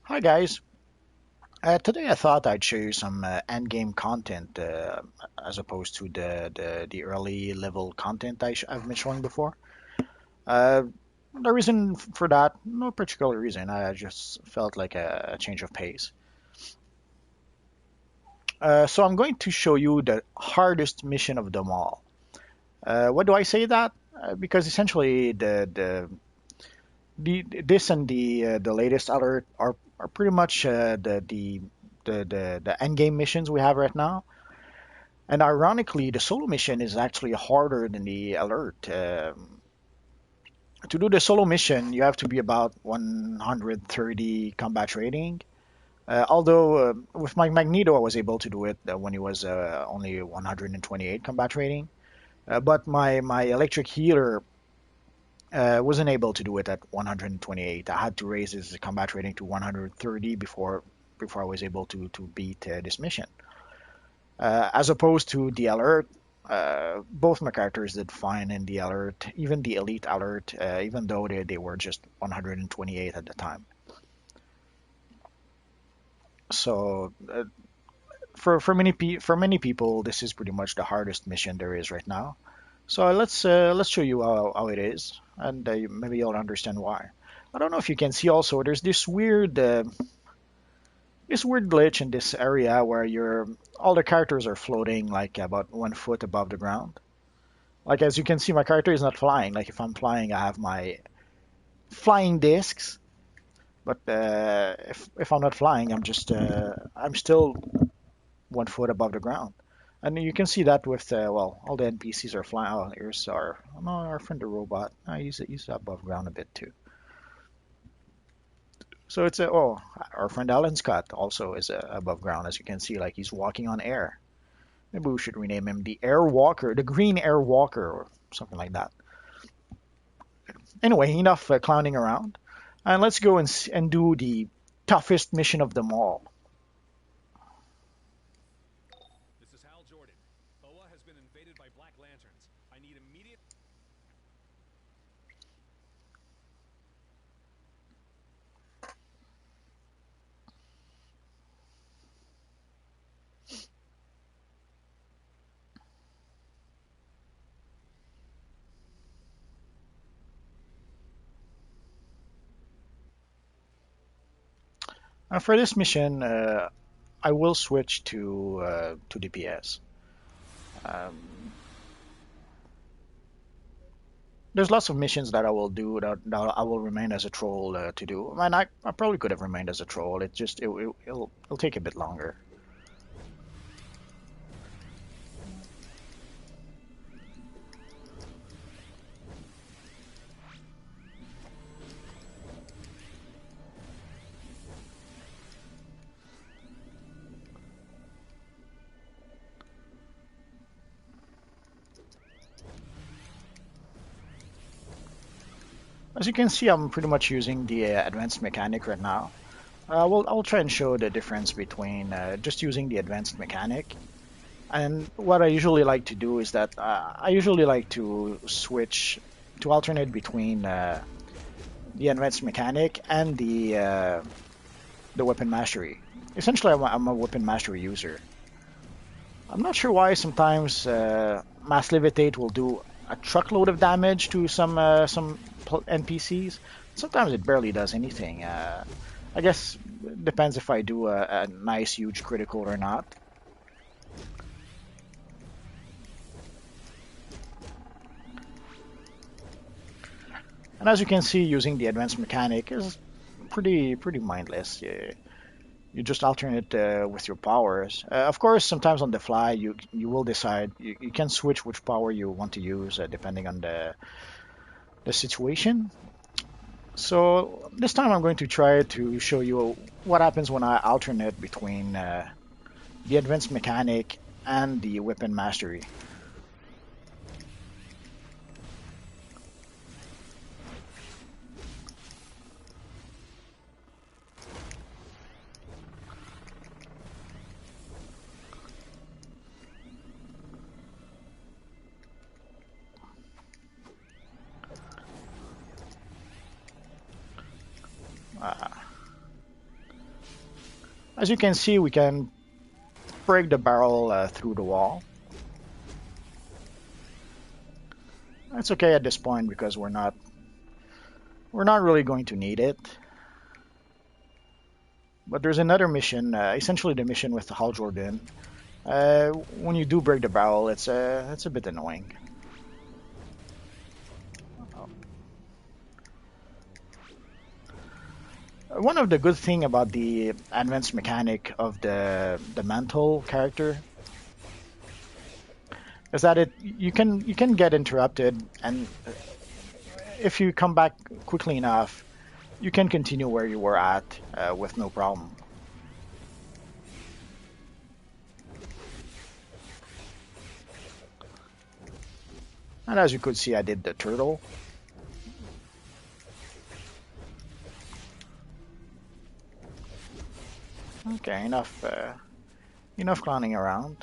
Hi guys. Today I thought I'd show you some end-game content as opposed to the early level content I've been showing before. Uh, the reason for that, no particular reason. I just felt like a change of pace. So I'm going to show you the hardest mission of them all. What do I say that? Because essentially the this and the latest alert are pretty much the end game missions we have right now. And ironically, the solo mission is actually harder than the alert. To do the solo mission, you have to be about 130 combat rating. Although with my Magneto, I was able to do it when he was only 128 combat rating. But my electric healer wasn't able to do it at 128. I had to raise his combat rating to 130 before I was able to beat this mission. As opposed to the alert, both my characters did fine in the alert, even the elite alert, even though they were just 128 at the time. So for many people, this is pretty much the hardest mission there is right now. So let's show you how it is, and maybe you'll understand why. I don't know if you can see also. There's this weird glitch in this area where all the characters are floating like about 1 foot above the ground. Like as you can see, my character is not flying. Like if I'm flying, I have my flying discs. But if I'm not flying, I'm still 1 foot above the ground. And you can see that with well, all the NPCs are flying. Oh, here's our no, our friend the robot. He's above ground a bit too. So it's a oh, our friend Alan Scott also is above ground, as you can see, like he's walking on air. Maybe we should rename him the Air Walker, the Green Air Walker, or something like that. Anyway, enough clowning around, and let's go and do the toughest mission of them all. For this mission, I will switch to DPS. Um, there's lots of missions that I will do that I will remain as a troll to do. And I probably could have remained as a troll. It'll take a bit longer. As you can see, I'm pretty much using the advanced mechanic right now. I'll try and show the difference between just using the advanced mechanic. And what I usually like to do is that I usually like to switch to alternate between the advanced mechanic and the weapon mastery. Essentially, I'm a weapon mastery user. I'm not sure why sometimes mass levitate will do a truckload of damage to some NPCs. Sometimes it barely does anything. I guess it depends if I do a nice huge critical or not. And as you can see, using the advanced mechanic is pretty mindless. You just alternate with your powers. Of course, sometimes on the fly, you will decide you can switch which power you want to use depending on the situation. So this time I'm going to try to show you what happens when I alternate between the advanced mechanic and the weapon mastery. Uh, As you can see, we can break the barrel through the wall. That's okay at this point because we're not really going to need it. But there's another mission, essentially the mission with the Hal Jordan. When you do break the barrel, it's a bit annoying. One of the good thing about the advanced mechanic of the mantle character is that you can get interrupted, and if you come back quickly enough, you can continue where you were at with no problem. And as you could see, I did the turtle. Okay, enough clowning around.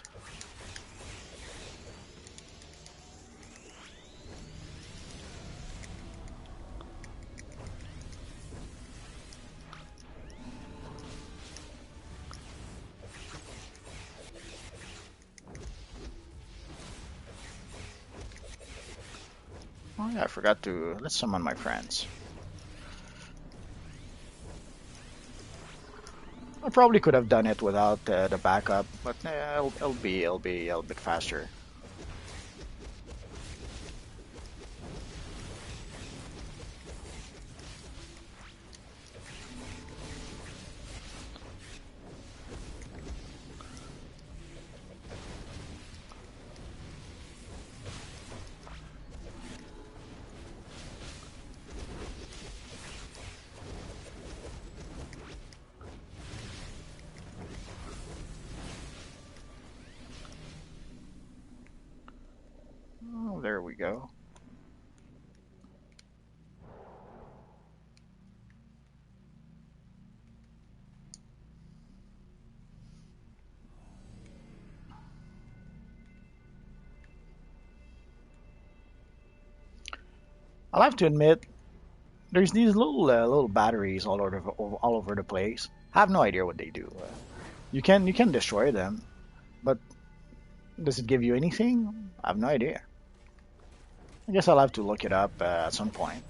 Oh yeah, I forgot to let's summon my friends. I probably could have done it without the backup, but it'll be a bit faster. Oh, there we go. I'll have to admit, there's these little batteries all over the place. I have no idea what they do. You can destroy them, but does it give you anything? I have no idea. I guess I'll have to look it up at some point.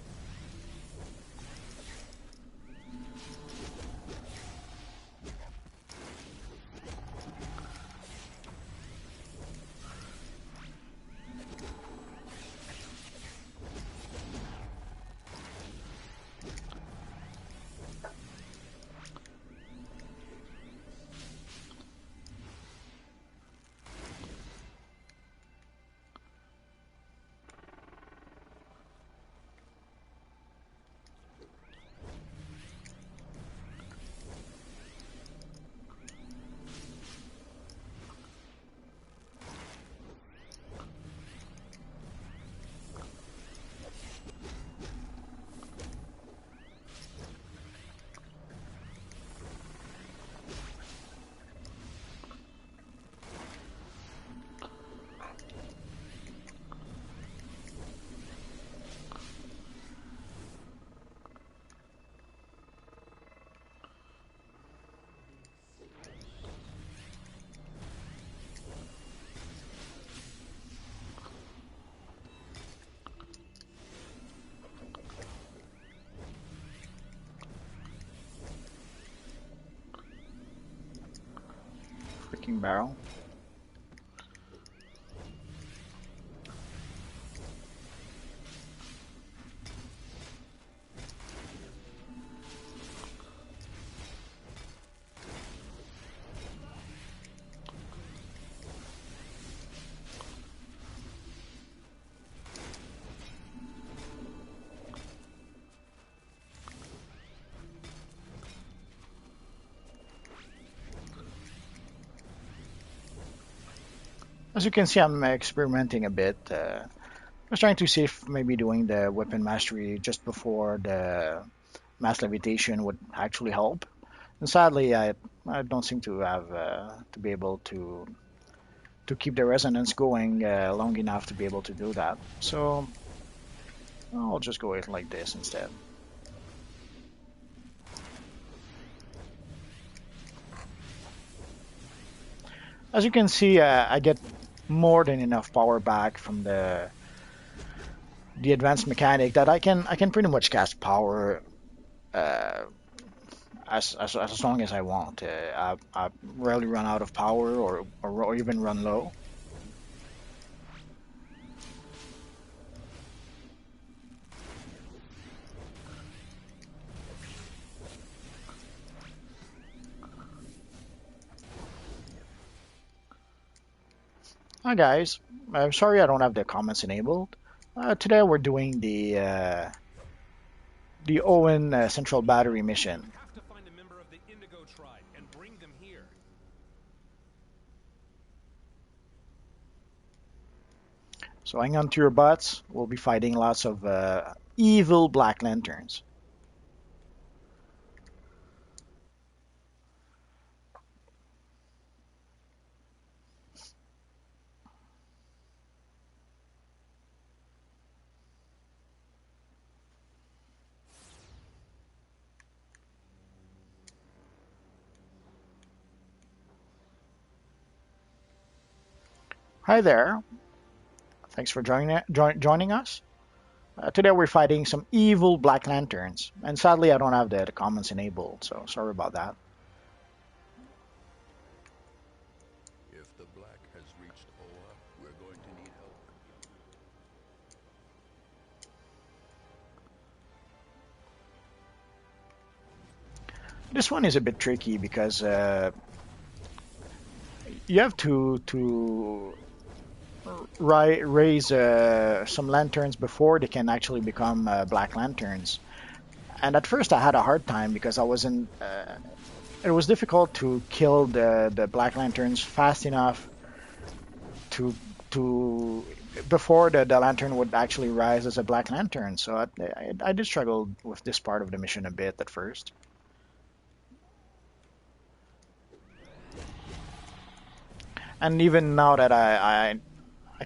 Freaking barrel. As you can see, I'm experimenting a bit. I was trying to see if maybe doing the weapon mastery just before the mass levitation would actually help. And sadly, I don't seem to have to be able to keep the resonance going long enough to be able to do that. So I'll just go with like this instead. As you can see, I get more than enough power back from the advanced mechanic that I can pretty much cast power uh, as long as I want. I rarely run out of power or even run low. Hi guys, I'm sorry I don't have the comments enabled. Today we're doing the Owen Central Battery mission. Have to find a member of the Indigo tribe and bring them here. So hang on to your butts. We'll be fighting lots of evil Black Lanterns. Hi there. Thanks for joining us. Today we're fighting some evil Black Lanterns, and sadly I don't have the comments enabled, so sorry about that. If the Black has reached Oa, we're going to need help. This one is a bit tricky because you have to raise some lanterns before they can actually become Black Lanterns. And at first I had a hard time because I wasn't. It was difficult to kill the Black Lanterns fast enough to before the lantern would actually rise as a Black Lantern. So I did struggle with this part of the mission a bit at first. And even now that I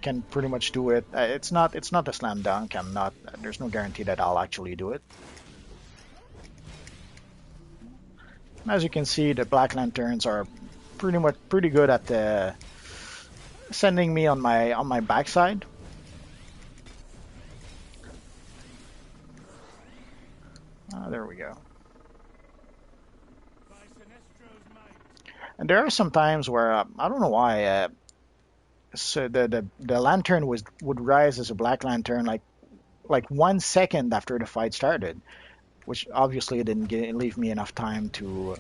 can pretty much do it, it's not a slam dunk. I'm not. There's no guarantee that I'll actually do it. As you can see, the Black Lanterns are pretty good at sending me on my backside. There we go. And there are some times where I don't know why. So the lantern would rise as a Black Lantern like 1 second after the fight started, which obviously didn't leave me enough time to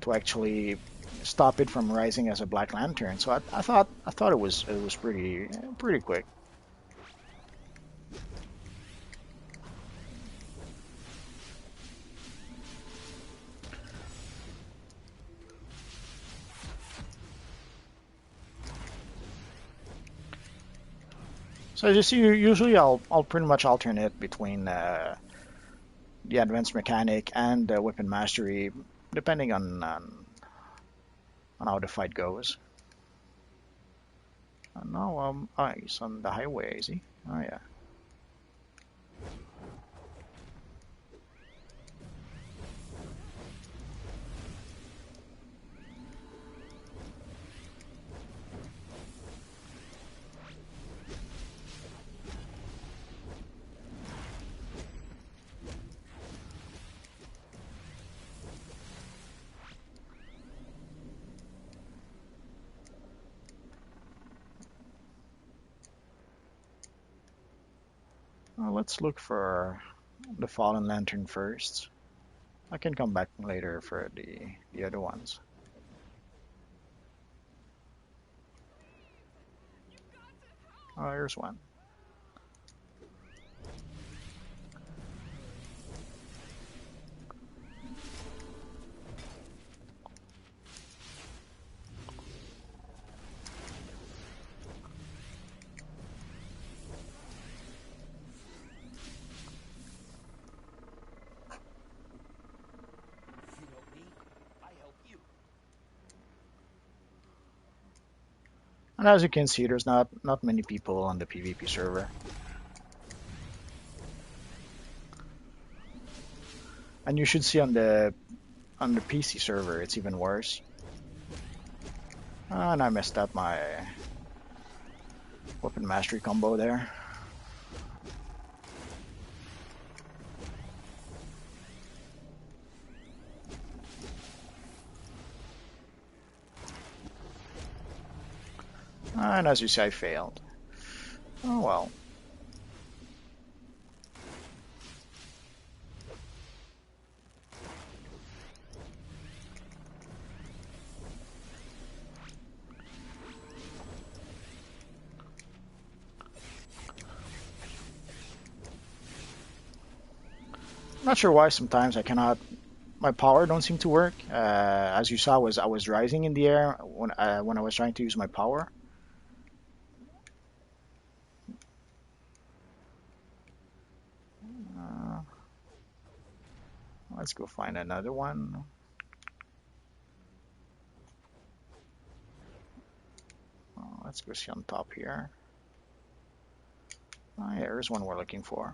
actually stop it from rising as a Black Lantern. So I thought it was pretty quick. So as you see, usually I'll pretty much alternate between the advanced mechanic and weapon mastery, depending on how the fight goes. Now he's on the highway, is he? Oh yeah. Let's look for the Fallen Lantern first. I can come back later for the other ones. Oh, here's one. You help me, I help you. And as you can see, there's not many people on the PvP server. And you should see on the PC server, it's even worse. And I messed up my weapon mastery combo there. And as you see, I failed. Oh well. Not sure why sometimes I cannot. My power don't seem to work. As you saw, I was rising in the air when I was trying to use my power. Uh, let's go find another one. Let's go see on top here. Oh, yeah, here's one we're looking for.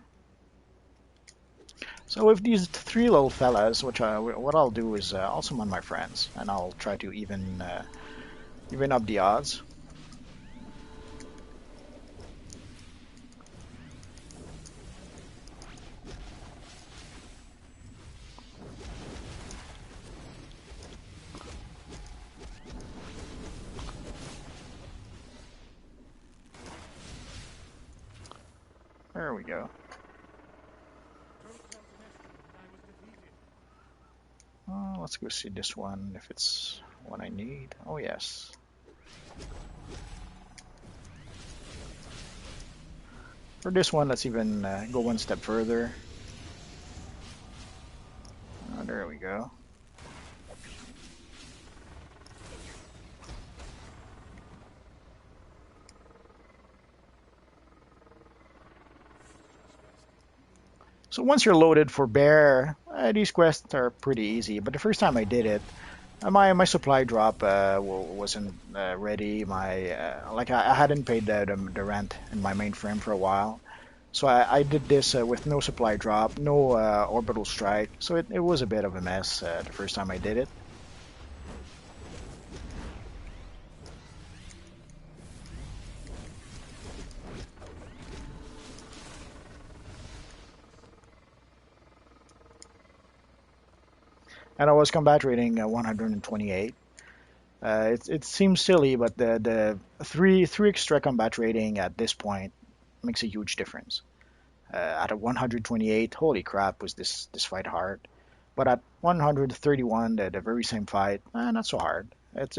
So with these three little fellas, what I'll do is I'll summon my friends, and I'll try to even up the odds. There we go. Let's go see this one if it's what I need. Oh yes. For this one, let's even go one step further. There we go. So once you're loaded for bear, these quests are pretty easy. But the first time I did it, my supply drop wasn't ready. I hadn't paid the rent in my mainframe for a while, so I did this with no supply drop, no orbital strike. So it was a bit of a mess the first time I did it. And I was combat rating 128. It seems silly, but the three extra combat rating at this point makes a huge difference. At a 128, holy crap, was this fight hard? But at 131, the very same fight, not so hard. I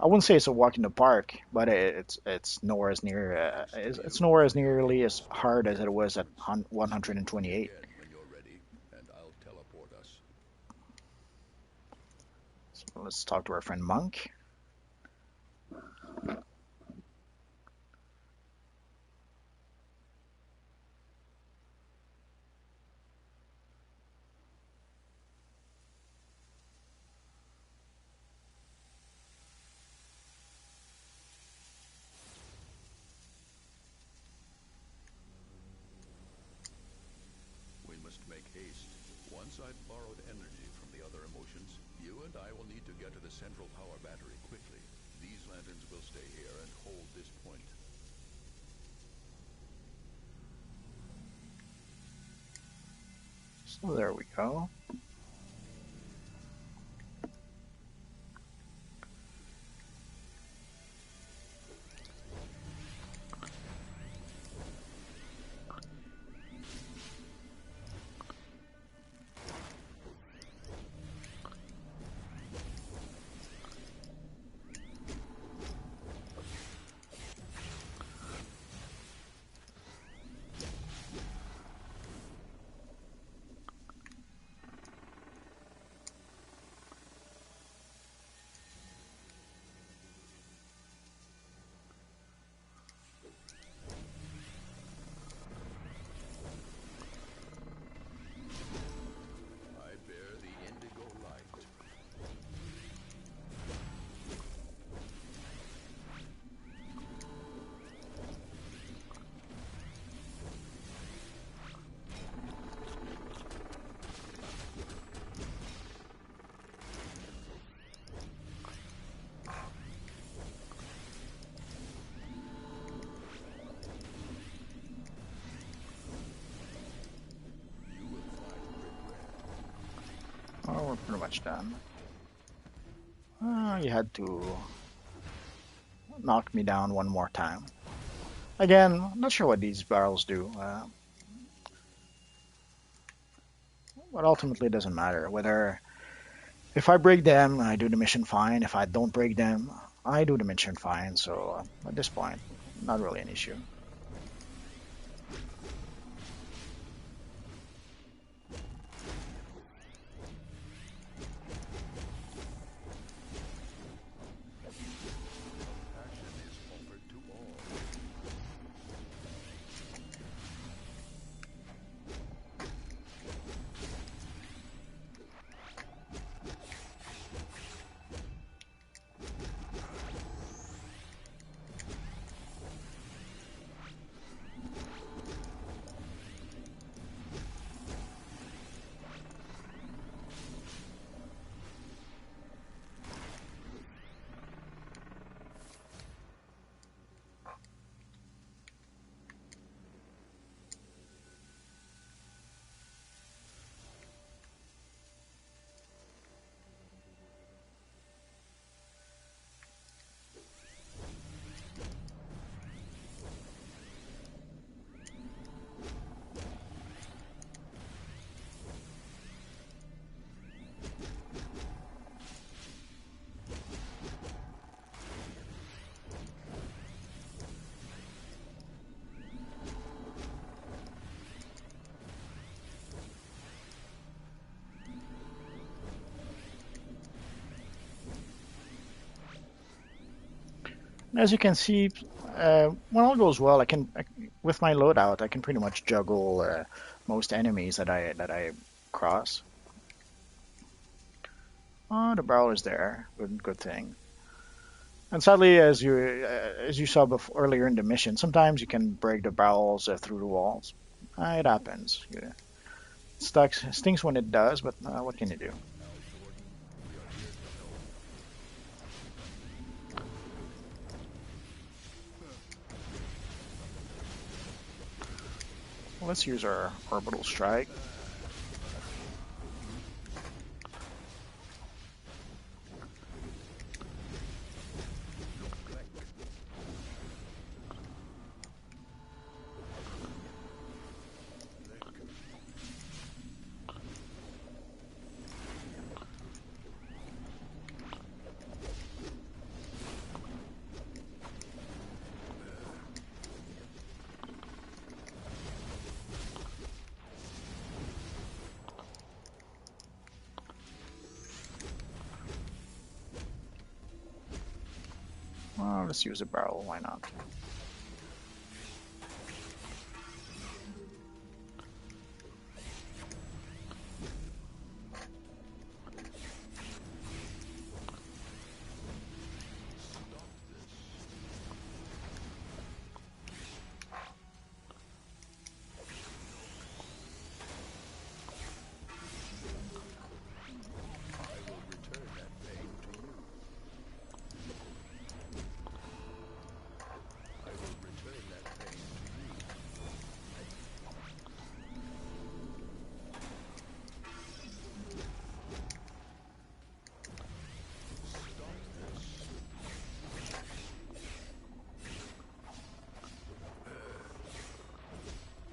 wouldn't say it's a walk in the park, but it's nowhere as near it's nowhere as nearly as hard as it was at 128. Again when you're ready, and I'll teleport us. So let's talk to our friend Monk. We must make haste. Once I've borrowed energy from the other emotions, you and I will need to get to the central power battery quickly. These lanterns will stay here and hold this point. So there we go. Oh, we're pretty much done. You had to knock me down one more time. Again, I'm not sure what these barrels do. But ultimately, it doesn't matter. Whether if I break them, I do the mission fine. If I don't break them, I do the mission fine. So at this point, not really an issue. Passion is offered to all. As you can see, when all goes well, with my loadout, I can pretty much juggle most enemies that I cross. Oh, the barrel is there. Good thing. And sadly, as you saw before, earlier in the mission, sometimes you can break the barrels through the walls. It happens. Yeah. Stings when it does, but what can you do? Well, let's use our orbital strike. Well, let's use a barrel. Why not?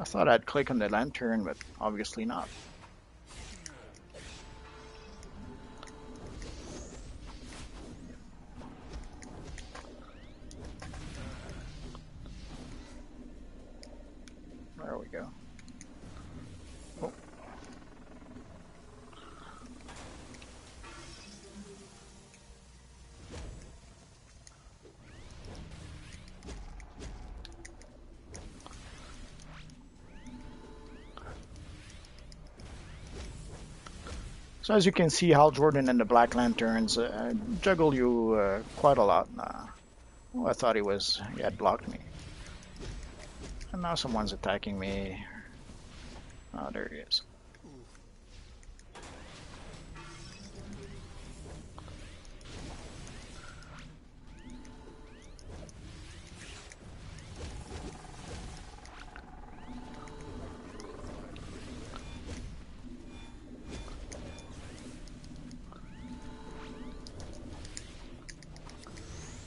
I thought I'd click on the lantern, but obviously not. There we go. Oh. So as you can see, Hal Jordan and the Black Lanterns juggle you quite a lot. Oh, I thought he had blocked me. And now someone's attacking me. Oh, there he is.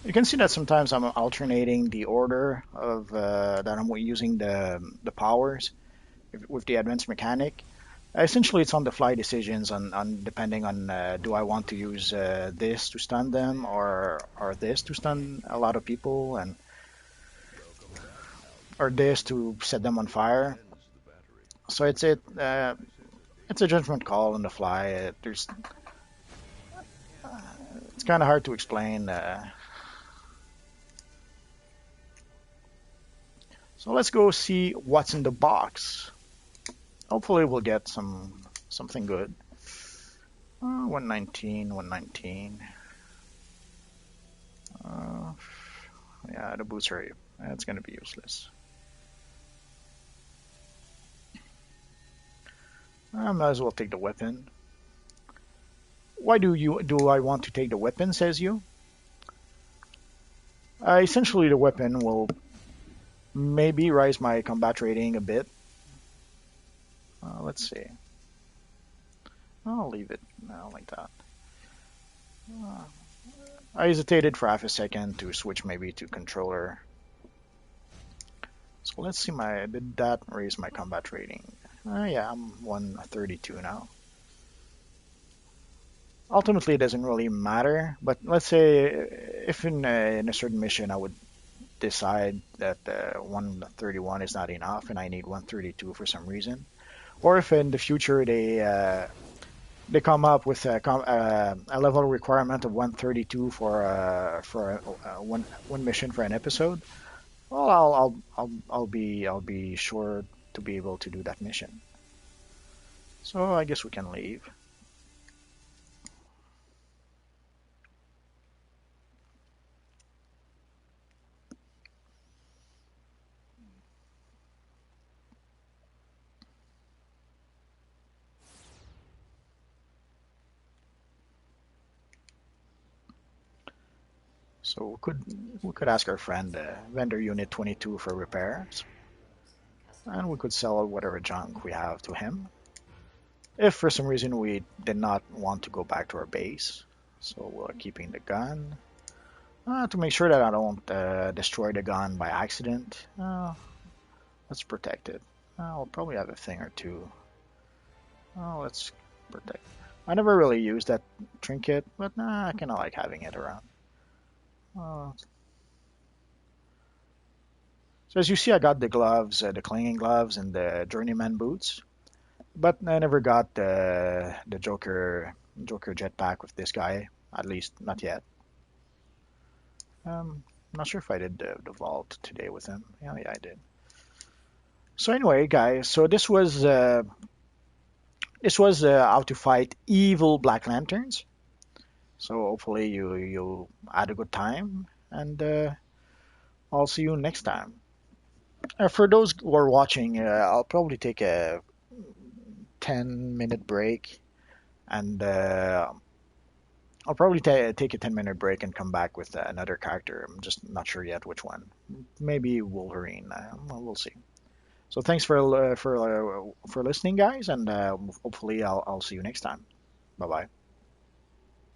You can see that sometimes I'm alternating the order of that I'm using the powers with the advanced mechanic. Essentially, it's on the fly decisions on depending on do I want to use this to stun them or this to stun a lot of people and Welcome back, or Alpha. this to set them on fire. Cleanse the battery. So it's a judgment call on the fly. There's it's kind of hard to explain. So let's go see what's in the box. Hopefully, we'll get something good. 119, 119. Uh, yeah, the boots are that's gonna be useless. I might as well take the weapon. Why do I want to take the weapon? Says you. Essentially, the weapon will maybe raise my combat rating a bit. Let's see. I'll leave it now like that. Uh, I hesitated for half a second to switch maybe to controller. So let's see did that raise my combat rating? Yeah, I'm 132 now. Ultimately, it doesn't really matter. But let's say if in a certain mission I would decide that 131 is not enough and I need 132 for some reason, or if in the future they come up with a level requirement of 132 for one mission for an episode, well, I'll be sure to be able to do that mission. So I guess we can leave. So we could ask our friend vendor unit 22 for repairs, and we could sell whatever junk we have to him. If for some reason we did not want to go back to our base, so we're keeping the gun. To make sure that I don't destroy the gun by accident, let's protect it. I'll probably have a thing or two. Let's protect. I never really used that trinket, but I kind of like having it around. Uh, so as you see, I got the gloves, the clinging gloves, and the journeyman boots, but I never got the Joker jetpack with this guy. At least not yet. I'm not sure if I did the vault today with him. Yeah, I did. So anyway, guys, so this was how to fight evil Black Lanterns. So hopefully you had a good time, and I'll see you next time. For those who are watching, I'll probably take a 10-minute break, and I'll probably take a 10-minute break and come back with another character. I'm just not sure yet which one. Maybe Wolverine. We'll see. So thanks for listening, guys, and hopefully I'll see you next time. Bye bye.